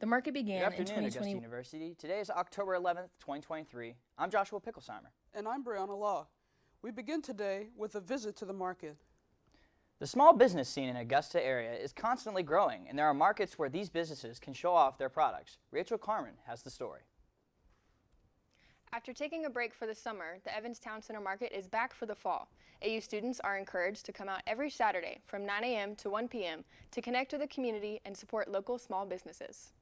The market began Good afternoon, Augusta University. Today is October 11th, 2023. I'm Joshua Picklesheimer. And I'm Brianna Law. We begin today with a visit to the market. The small business scene in Augusta area is constantly growing, and there are markets where these businesses can show off their products. Rachel Carmen has the story. After taking a break for the summer, the Evans Town Center Market is back for the fall. AU students are encouraged to come out every Saturday from 9 a.m. to 1 p.m. to connect with the community and support local small businesses.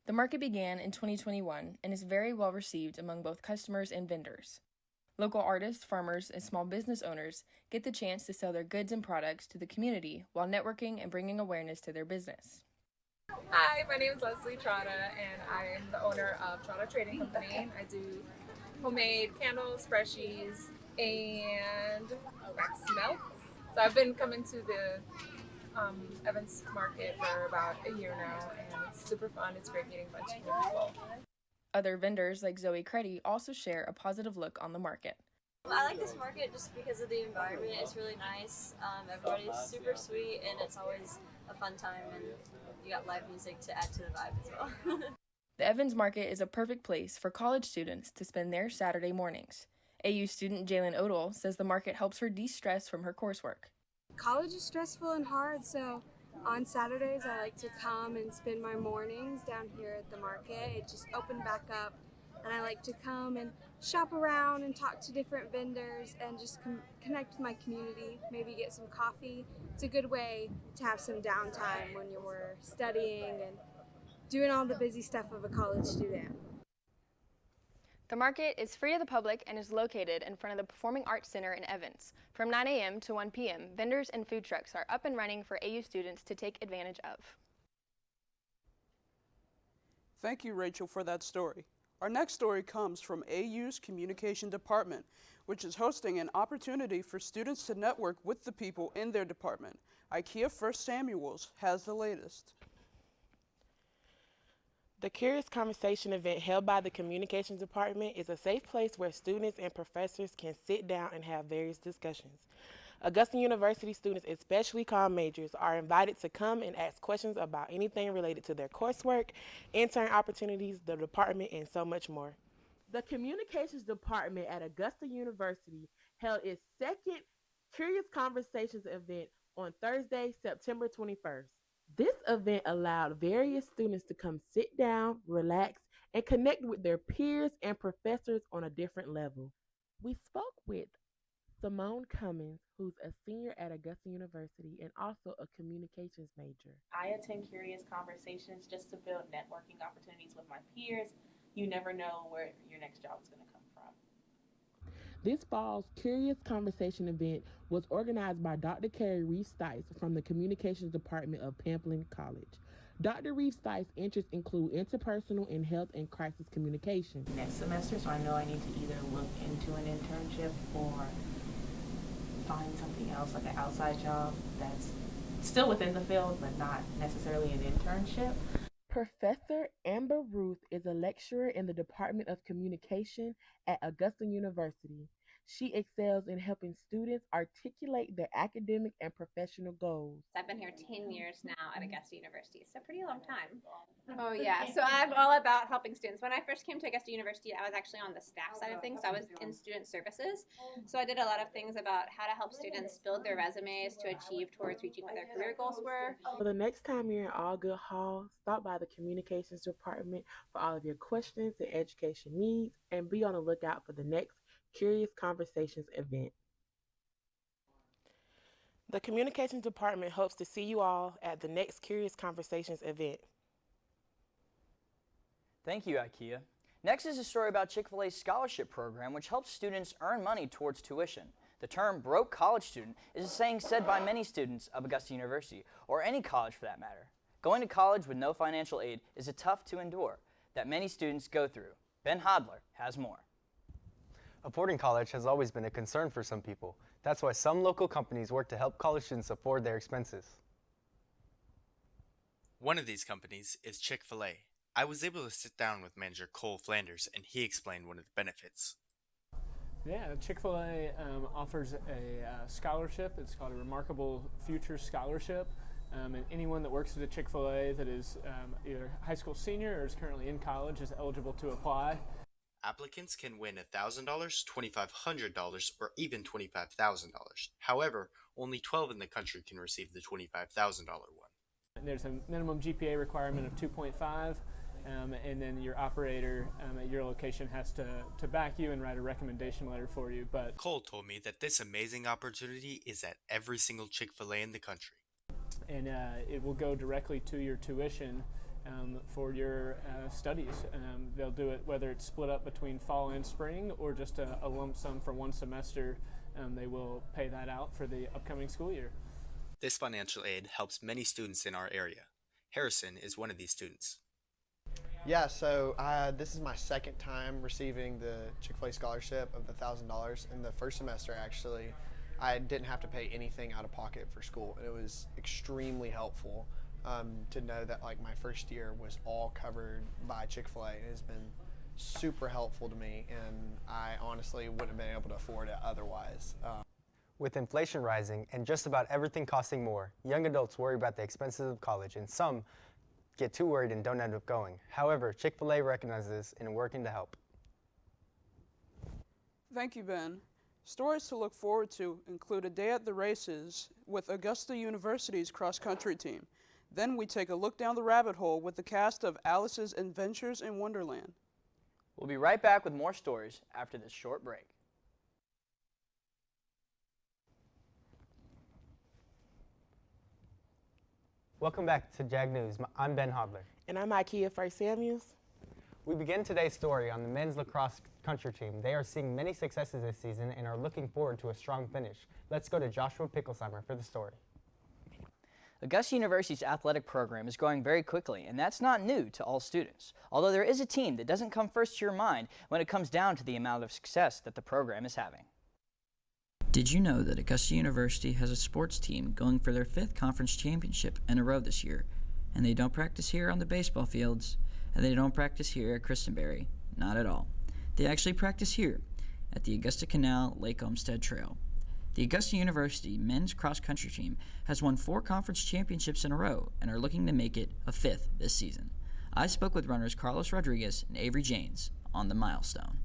The market began in 2021 and is very well received among both customers and vendors. Local artists, farmers, and small business owners get the chance to sell their goods and products to the community while networking and bringing awareness to their business. Hi, my name is Leslie Trotta, and I am the owner of Trotta Trading Company. I do homemade candles, freshies, and wax melts. So I've been coming to the Evans Market for about a year now, and it's super fun. It's great meeting a bunch of new people. Other vendors like Zoe Creddy also share a positive look on the market. I like this market just because of the environment. It's really nice. Everybody's super sweet, and it's always a fun time, and you got live music to add to the vibe as well. The Evans Market is a perfect place for college students to spend their Saturday mornings. AU student Jalen Odell says the market helps her de-stress from her coursework. College is stressful and hard, so on Saturdays I like to come and spend my mornings down here at the market. It just opened back up, and I like to come and shop around and talk to different vendors and just connect with my community, maybe get some coffee. It's a good way to have some downtime when you were studying and doing all the busy stuff of a college student. The market is free to the public and is located in front of the Performing Arts Center in Evans. From 9 a.m. to 1 p.m., vendors and food trucks are up and running for AU students to take advantage of. Thank you, Rachel, for that story. Our next story comes from AU's Communication Department, which is hosting an opportunity for students to network with the people in their department. IKEA First Samuels has the latest. The Curious Conversation event held by the Communications Department is a safe place where students and professors can sit down and have various discussions. Augusta University students, especially COMM majors, are invited to come and ask questions about anything related to their coursework, intern opportunities, the department, and so much more. The Communications Department at Augusta University held its second Curious Conversations event on Thursday, September 21st. This event allowed various students to come sit down, relax, and connect with their peers and professors on a different level. We spoke with Simone Cummins, who's a senior at Augusta University and also a communications major. I attend Curious Conversations just to build networking opportunities with my peers. You never know where your next job is going to come from. This fall's Curious Conversation event was organized by Dr. Carrie Reeve-Stice from the Communications Department of Pamplin College. Dr. Reeve-Stice's interests include interpersonal and health and crisis communication. Next semester, so I know I need to either look into an internship or find something else, like an outside job that's still within the field, but not necessarily an internship. Professor Amber Ruth is a lecturer in the Department of Communication at Augusta University. She excels in helping students articulate their academic and professional goals. I've been here 10 years now at Augusta University, so pretty long time. Oh yeah, so I'm all about helping students. When I first came to Augusta University, I was actually on the staff side of things. So I was in student services. So I did a lot of things about how to help students build their resumes to achieve towards reaching what their career goals were. So the next time you're in Allgood Hall, stop by the Communications Department for all of your questions and education needs, and be on the lookout for the next Curious Conversations event. The Communications Department hopes to see you all at the next Curious Conversations event. Thank you, IKEA. Next is a story about Chick-fil-A's scholarship program, which helps students earn money towards tuition. The term broke college student is a saying said by many students of Augusta University, or any college for that matter. Going to college with no financial aid is a tough to endure that many students go through. Ben Hodler has more. Affording college has always been a concern for some people. That's why some local companies work to help college students afford their expenses. One of these companies is Chick-fil-A. I was able to sit down with manager Cole Flanders, and he explained one of the benefits. Yeah, Chick-fil-A offers a scholarship. It's called a Remarkable Future Scholarship. And anyone that works at a Chick-fil-A that is either a high school senior or is currently in college is eligible to apply. Applicants can win $1,000, $2,500, or even $25,000. However, only 12 in the country can receive the $25,000 one. There's a minimum GPA requirement of 2.5, and then your operator at your location has to back you and write a recommendation letter for you. But Cole told me that this amazing opportunity is at every single Chick-fil-A in the country. And it will go directly to your tuition for your studies. They'll do it whether it's split up between fall and spring or just a lump sum for one semester. They will pay that out for the upcoming school year. This financial aid helps many students in our area. Harrison is one of these students. Yeah, so this is my second time receiving the Chick-fil-A scholarship of the $1,000. In the first semester, actually, I didn't have to pay anything out of pocket for school, and it was extremely helpful to know that like my first year was all covered by Chick-fil-A. It has been super helpful to me, and I honestly wouldn't have been able to afford it otherwise. With inflation rising and just about everything costing more, young adults worry about the expenses of college, and some get too worried and don't end up going. However, Chick-fil-A recognizes this and working to help. Thank you, Ben. Stories to look forward to include a day at the races with Augusta University's cross-country team. Then we take a look down the rabbit hole with the cast of Alice's Adventures in Wonderland. We'll be right back with more stories after this short break. Welcome back to JagNews. I'm Ben Hodler. And I'm Ikea First Samuels. We begin today's story on the men's lacrosse country team. They are seeing many successes this season and are looking forward to a strong finish. Let's go to Joshua Picklesheimer for the story. Augusta University's athletic program is growing very quickly, and that's not new to all students. Although there is a team that doesn't come first to your mind when it comes down to the amount of success that the program is having. Did you know that Augusta University has a sports team going for their 5th conference championship in a row this year? And they don't practice here on the baseball fields, and they don't practice here at Christenberry. Not at all. They actually practice here at the Augusta Canal Lake Olmsted Trail. The Augusta University men's cross-country team has won 4 conference championships in a row and are looking to make it a 5th this season. I spoke with runners Carlos Rodriguez and Avery Janes on the milestone.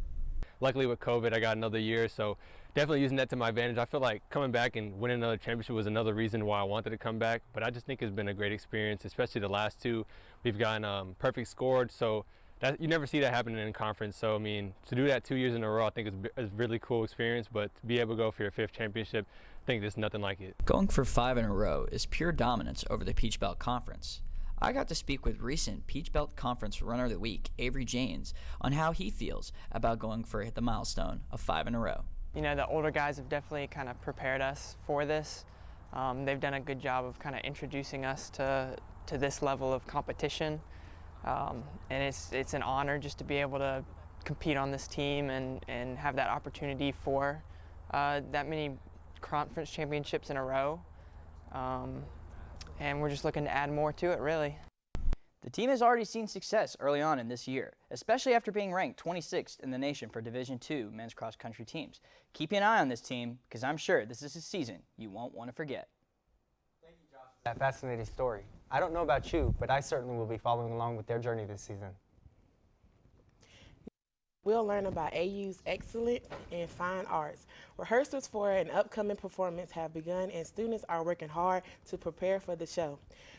Luckily with COVID, I got another year, so definitely using that to my advantage. I feel like coming back and winning another championship was another reason why I wanted to come back, but I just think it's been a great experience, especially the last 2. We've gotten perfect scored, so that, you never see that happening in conference. So, I mean, to do that 2 years in a row, I think is a really cool experience, but to be able to go for your 5th championship, I think there's nothing like it. Going for 5 in a row is pure dominance over the Peach Belt Conference. I got to speak with recent Peach Belt Conference Runner of the Week, Avery Janes, on how he feels about going for the milestone of 5 in a row. You know, the older guys have definitely kind of prepared us for this. They've done a good job of kind of introducing us to this level of competition. And it's an honor just to be able to compete on this team and have that opportunity for that many conference championships in a row. And we're just looking to add more to it, really. The team has already seen success early on in this year, especially after being ranked 26th in the nation for Division II men's cross-country teams. Keep an eye on this team, because I'm sure this is a season you won't want to forget. Thank you, Josh, for that fascinating story. I don't know about you, but I certainly will be following along with their journey this season. We'll learn about AU's excellence in fine arts. Rehearsals for an upcoming performance have begun, and students are working hard to prepare for the show.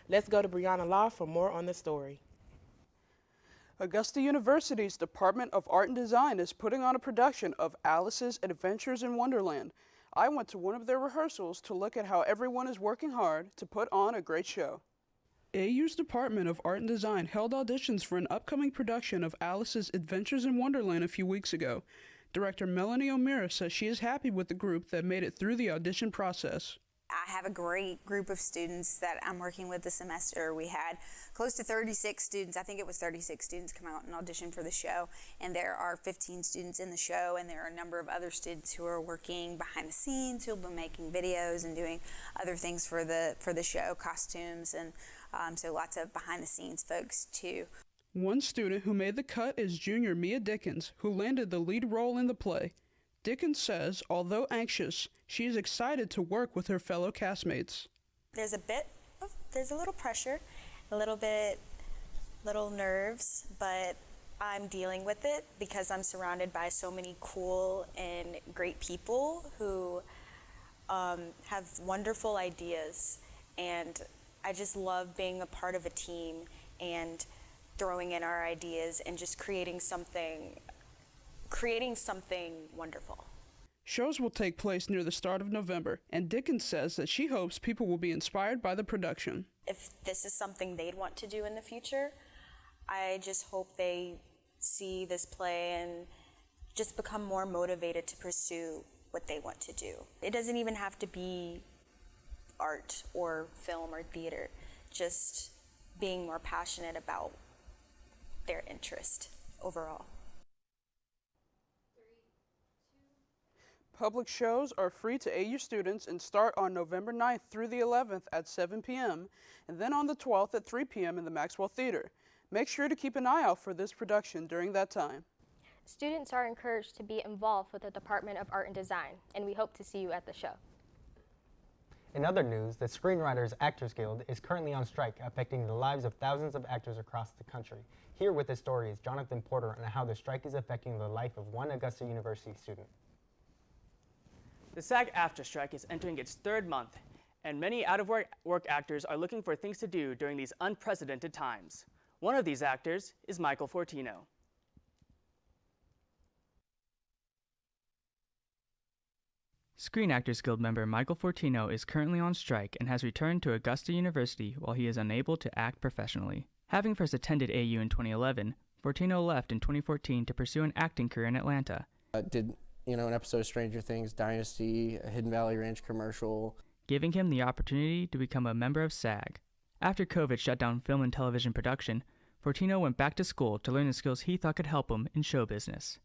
Let's go to Brianna Law for more on the story. Augusta University's Department of Art and Design is putting on a production of Alice's Adventures in Wonderland. I went to one of their rehearsals to look at how everyone is working hard to put on a great show. AU's Department of Art and Design held auditions for an upcoming production of Alice's Adventures in Wonderland a few weeks ago. Director Melanie O'Meara says she is happy with the group that made it through the audition process. I have a great group of students that I'm working with this semester. We had close to 36 students, I think it was 36 students come out and audition for the show, and there are 15 students in the show, and there are a number of other students who are working behind the scenes, who will be making videos and doing other things for the show, costumes, and so lots of behind the scenes folks too. One student who made the cut is junior Mia Dickens, who landed the lead role in the play. Dickens says, although anxious, she is excited to work with her fellow castmates. There's a bit of There's a little pressure, little nerves, but I'm dealing with it because I'm surrounded by so many cool and great people who have wonderful ideas, and I just love being a part of a team and throwing in our ideas and just creating something wonderful. Shows will take place near the start of November, and Dickens says that she hopes people will be inspired by the production. If this is something they'd want to do in the future, I just hope they see this play and just become more motivated to pursue what they want to do. It doesn't even have to be art or film or theater, just being more passionate about their interest overall. Public shows are free to AU students and start on November 9th through the 11th at 7 p.m. and then on the 12th at 3 p.m. in the Maxwell Theater. Make sure to keep an eye out for this production during that time. Students are encouraged to be involved with the Department of Art and Design, and we hope to see you at the show. In other news, the Screenwriters Actors Guild is currently on strike, affecting the lives of thousands of actors across the country. Here with this story is Jonathan Porter on how the strike is affecting the life of one Augusta University student. The SAG-AFTRA strike is entering its third month, and many out-of-work actors are looking for things to do during these unprecedented times. One of these actors is Michael Fortino. Screen Actors Guild member Michael Fortino is currently on strike and has returned to Augusta University while he is unable to act professionally. Having first attended AU in 2011, Fortino left in 2014 to pursue an acting career in Atlanta. I did, an episode of Stranger Things, Dynasty, a Hidden Valley Ranch commercial. Giving him the opportunity to become a member of SAG. After COVID shut down film and television production, Fortino went back to school to learn the skills he thought could help him in show business.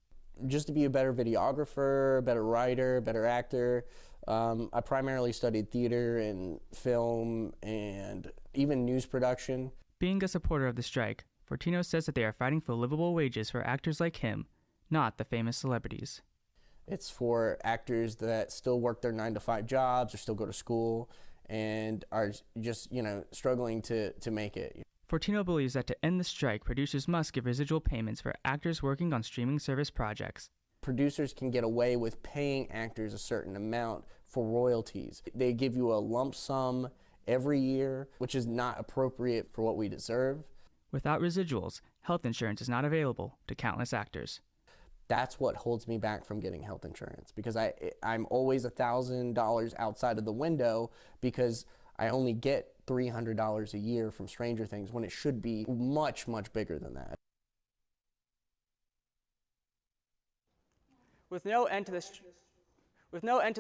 Just to be a better videographer, better writer, better actor. I primarily studied theater and film and even news production. Being a supporter of the strike, Fortino says that they are fighting for livable wages for actors like him, not the famous celebrities. It's for actors that still work their 9-to-5 jobs or still go to school and are just, struggling to make it. Fortino believes that to end the strike, producers must give residual payments for actors working on streaming service projects. Producers can get away with paying actors a certain amount for royalties. They give you a lump sum every year, which is not appropriate for what we deserve. Without residuals, health insurance is not available to countless actors. That's what holds me back from getting health insurance, because I'm always $1,000 outside of the window because I only get $300 a year from Stranger Things when it should be much, much bigger than that. With no end to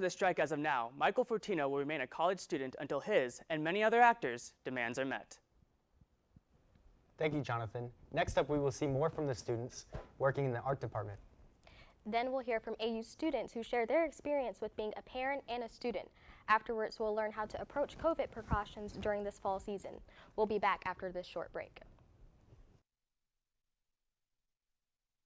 the strike as of now, Michael Fortino will remain a college student until his, and many other actors, demands are met. Thank you, Jonathan. Next up, we will see more from the students working in the art department. Then we'll hear from AU students who share their experience with being a parent and a student. Afterwards, we'll learn how to approach COVID precautions during this fall season. We'll be back after this short break.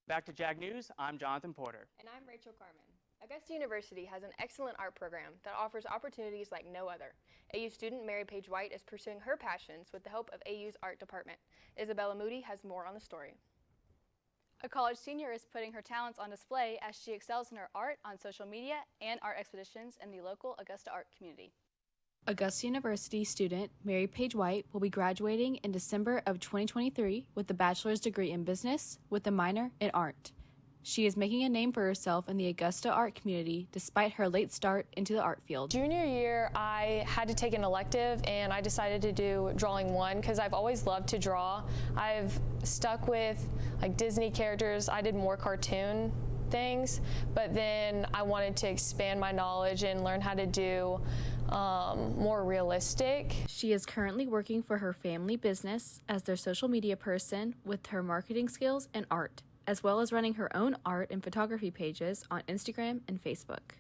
Back to JagNews, I'm Jonathan Porter. And I'm Rachel Carmen. Augusta University has an excellent art program that offers opportunities like no other. AU student Mary Page White is pursuing her passions with the help of AU's art department. Isabella Moody has more on the story. A college senior is putting her talents on display as she excels in her art on social media and art expeditions in the local Augusta art community. Augusta University student Mary Page White will be graduating in December of 2023 with a bachelor's degree in business with a minor in art. She is making a name for herself in the Augusta art community despite her late start into the art field. Junior year, I had to take an elective and I decided to do Drawing 1 because I've always loved to draw. I've stuck with like Disney characters. I did more cartoon things, but then I wanted to expand my knowledge and learn how to do more realistic. She is currently working for her family business as their social media person with her marketing skills and art, as well as running her own art and photography pages on Instagram and Facebook.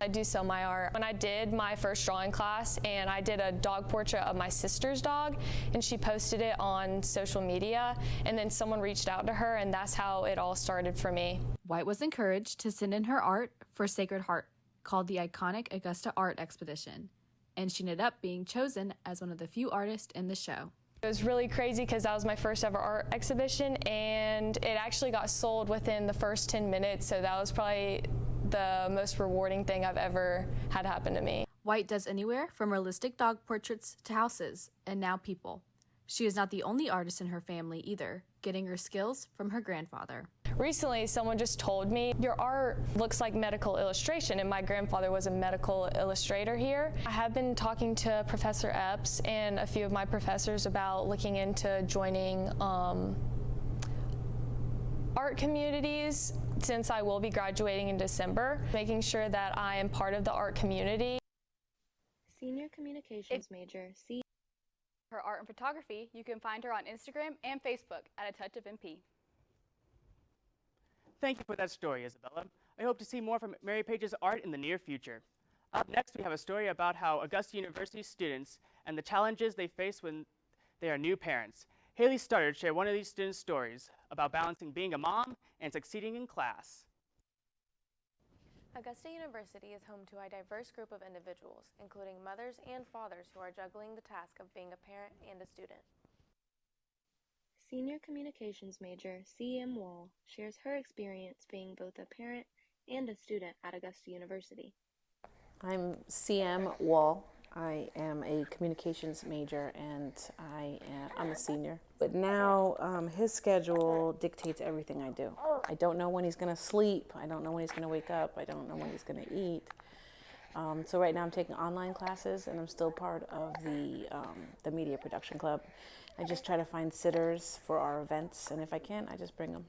I do sell my art. When I did my first drawing class and I did a dog portrait of my sister's dog and she posted it on social media and then someone reached out to her and that's how it all started for me. White was encouraged to send in her art for Sacred Heart, called the iconic Augusta Art Expedition. and she ended up being chosen as one of the few artists in the show. It was really crazy because that was my first ever art exhibition, and it actually got sold within the first 10 minutes, so that was probably the most rewarding thing I've ever had happen to me. White does anywhere from realistic dog portraits to houses, and now people. She is not the only artist in her family either, getting her skills from her grandfather. Recently, someone just told me, your art looks like medical illustration, and my grandfather was a medical illustrator here. I have been talking to Professor Epps and a few of my professors about looking into joining art communities since I will be graduating in December, making sure that I am part of the art community. Senior communications major, Her art and photography, you can find her on Instagram and Facebook at A Touch of MP. Thank you for that story, Isabella. I hope to see more from Mary Page's art in the near future. Up next, we have a story about how Augusta University students and the challenges they face when they are new parents. Haley Studdard shared one of these students' stories about balancing being a mom and succeeding in class. Augusta University is home to a diverse group of individuals, including mothers and fathers who are juggling the task of being a parent and a student. Senior communications major C.M. Wall shares her experience being both a parent and a student at Augusta University. I'm C.M. Wall. I am a communications major and I'm a senior. But now his schedule dictates everything I do. I don't know when he's going to sleep. I don't know when he's going to wake up. I don't know when he's going to eat. So right now I'm taking online classes and I'm still part of the media production club. I just try to find sitters for our events, and if I can, I just bring them.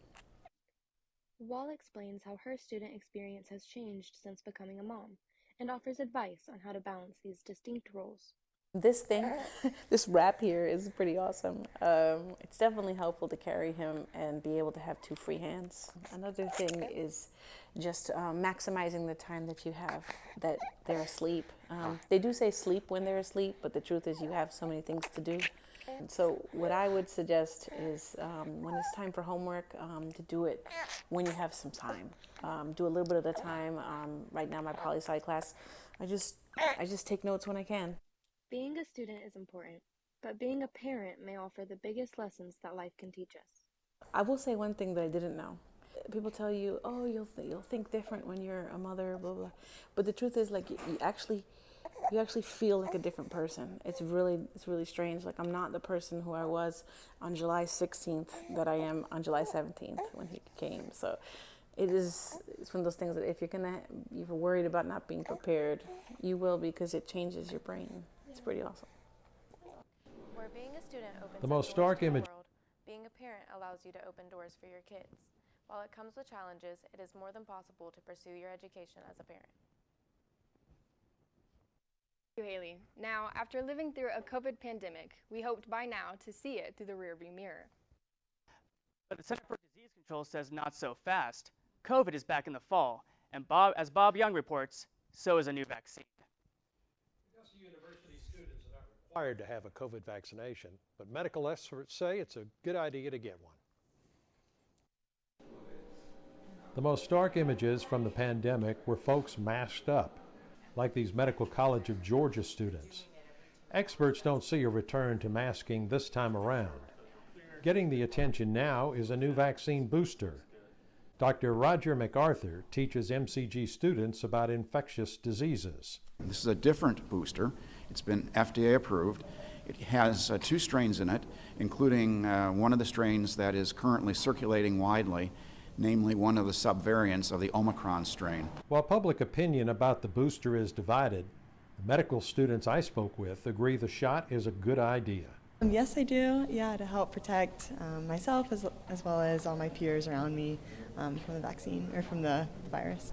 Wall explains how her student experience has changed since becoming a mom, and offers advice on how to balance these distinct roles. This thing, this wrap here is pretty awesome. It's definitely helpful to carry him and be able to have two free hands. Another thing is just maximizing the time that you have that they're asleep. They do say sleep when they're asleep, but the truth is you have so many things to do. So what I would suggest is when it's time for homework, to do it when you have some time. Do a little bit at a time. Right now, my poli-sci class, I just take notes when I can. Being a student is important, but being a parent may offer the biggest lessons that life can teach us. I will say one thing that I didn't know. People tell you, oh, you'll think different when you're a mother, blah, blah. But the truth is, like, you actually feel like a different person. It's really strange. Like, I'm not the person who I was on July 16th that I am on July 17th when he came. So it's one of those things that if you're worried about not being prepared, you will, because it changes your brain. It's pretty awesome. Where being a student opens the most up stark doors to the image. world, being a parent allows you to open doors for your kids. While it comes with challenges, it is more than possible to pursue your education as a parent. Thank you, Haley. Now, after living through a COVID pandemic, we hoped by now to see it through the rearview mirror. But the Center for Disease Control says not so fast. COVID is back in the fall, and as Bob Young reports, so is a new vaccine. Augusta University students are not required to have a COVID vaccination, but medical experts say it's a good idea to get one. The most stark images from the pandemic were folks masked up, like these Medical College of Georgia students. Experts don't see a return to masking this time around. Getting the attention now is a new vaccine booster. Dr. Roger MacArthur teaches MCG students about infectious diseases. This is a different booster. It's been FDA approved. It has 2 strains in it, including one of the strains that is currently circulating widely, namely one of the subvariants of the Omicron strain. While public opinion about the booster is divided, the medical students I spoke with agree the shot is a good idea. Yes, I do. Yeah, to help protect myself as well as all my peers around me from the vaccine or from the virus.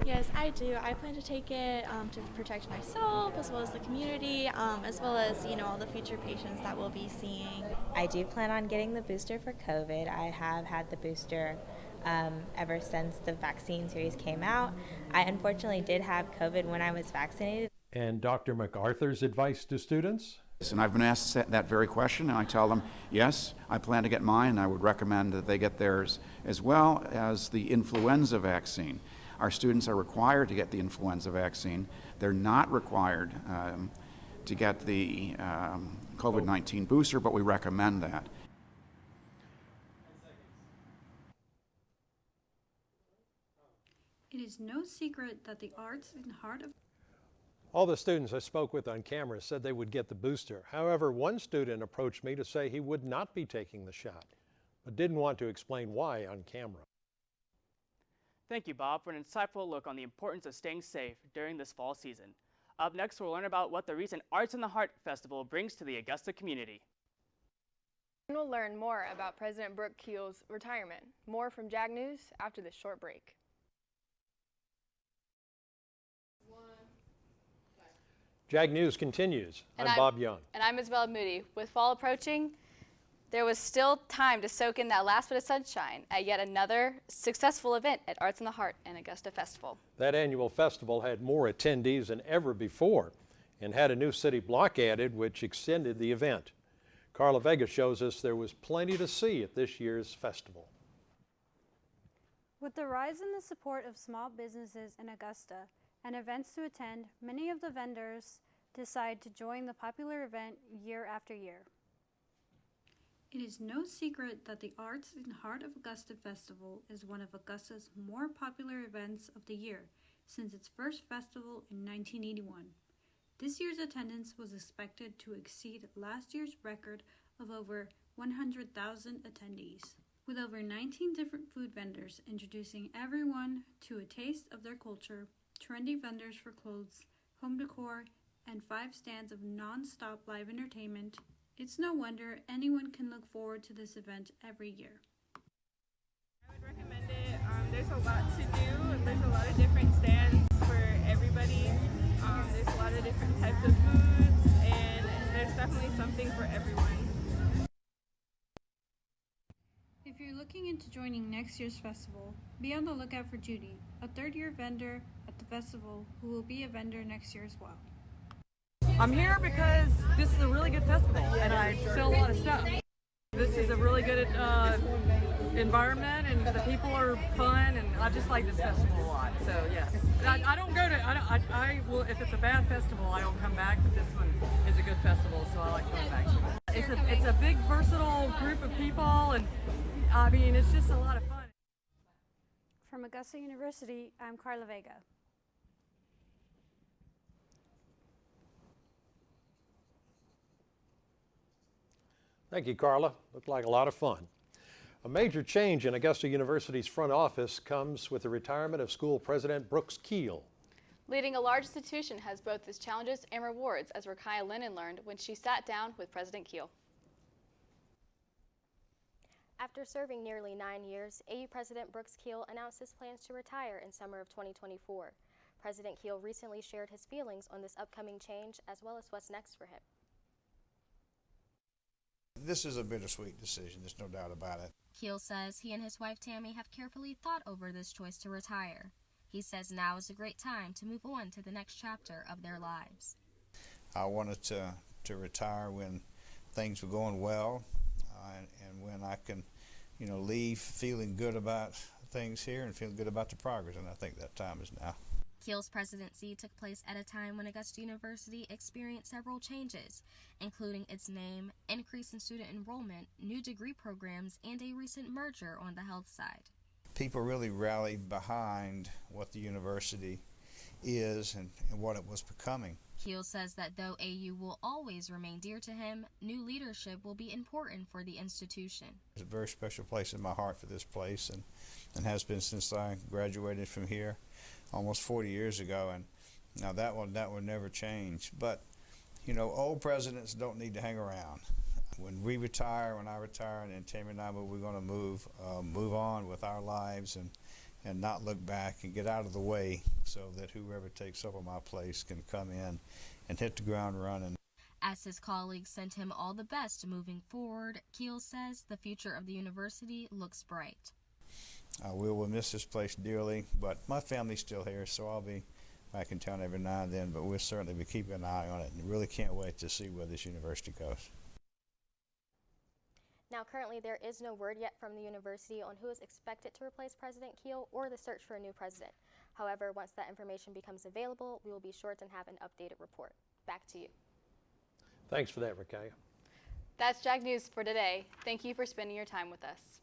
Yes, I do. I plan to take it to protect myself as well as the community, as well as all the future patients that we'll be seeing. I do plan on getting the booster for COVID. I have had the booster ever since the vaccine series came out. I unfortunately did have COVID when I was vaccinated. And Dr. MacArthur's advice to students? And I've been asked that very question, and I tell them, yes, I plan to get mine, and I would recommend that they get theirs, as well as the influenza vaccine. Our students are required to get the influenza vaccine. They're not required to get the COVID-19 booster, but we recommend that. It is no secret that the arts in the heart of All the students I spoke with on camera said they would get the booster. However, one student approached me to say he would not be taking the shot, but didn't want to explain why on camera. Thank you, Bob, for an insightful look on the importance of staying safe during this fall season. Up next, we'll learn about what the recent Arts in the Heart Festival brings to the Augusta community. And we'll learn more about President Brooke Keel's retirement. More from JagNews after this short break. JagNews continues. I'm Bob Young. And I'm Isabella Moody. With fall approaching, there was still time to soak in that last bit of sunshine at yet another successful event at Arts in the Heart and Augusta Festival. That annual festival had more attendees than ever before and had a new city block added, which extended the event. Carla Vega shows us there was plenty to see at this year's festival. With the rise in the support of small businesses in Augusta and events to attend, many of the vendors decide to join the popular event year after year. It is no secret that the Arts in the Heart of Augusta Festival is one of Augusta's more popular events of the year since its first festival in 1981. This year's attendance was expected to exceed last year's record of over 100,000 attendees, with over 19 different food vendors introducing everyone to a taste of their culture, trendy vendors for clothes, home decor, and 5 stands of non-stop live entertainment. It's no wonder anyone can look forward to this event every year. I would recommend it. There's a lot to do. There's a lot of different stands for everybody. There's a lot of different types of foods, and there's definitely something for everyone. If you're looking into joining next year's festival, be on the lookout for Judy, a third-year vendor at the festival who will be a vendor next year as well. I'm here because this is a really good festival and I sell a lot of stuff. This is a really good environment and the people are fun and I just like this festival a lot. So yes, I don't go to, I will, if it's a bad festival I don't come back, but this one is a good festival so I like coming back. It's a big versatile group of people and I mean it's just a lot of fun. From Augusta University, I'm Carla Vega. Thank you, Carla. Looked like a lot of fun. A major change in Augusta University's front office comes with the retirement of school president Brooks Keel. Leading a large institution has both its challenges and rewards, as Rakaya Lennon learned when she sat down with President Keel. After serving nearly 9 years, AU President Brooks Keel announced his plans to retire in summer of 2024. President Keel recently shared his feelings on this upcoming change as well as what's next for him. This is a bittersweet decision, there's no doubt about it. Keel says he and his wife Tammy have carefully thought over this choice to retire. He says now is a great time to move on to the next chapter of their lives. I wanted to retire when things were going well and when I can, leave feeling good about things here and feeling good about the progress, and I think that time is now. Keel's presidency took place at a time when Augusta University experienced several changes, including its name, increase in student enrollment, new degree programs, and a recent merger on the health side. People really rallied behind what the university is and what it was becoming. Keel says that though AU will always remain dear to him, new leadership will be important for the institution. There's a very special place in my heart for this place and has been since I graduated from here almost 40 years ago, and now that will never change. But old presidents don't need to hang around. When we retire, when I retire, and Tammy and I, we're going to move on with our lives and not look back and get out of the way so that whoever takes over my place can come in and hit the ground running. As his colleagues sent him all the best moving forward, Keel says the future of the university looks bright. We will miss this place dearly, but my family's still here, so I'll be back in town every now and then, but we'll certainly be keeping an eye on it and really can't wait to see where this university goes. Now, currently, there is no word yet from the university on who is expected to replace President Keel or the search for a new president. However, once that information becomes available, we will be sure to have an updated report. Back to you. Thanks for that, Rakaya. That's JagNews for today. Thank you for spending your time with us.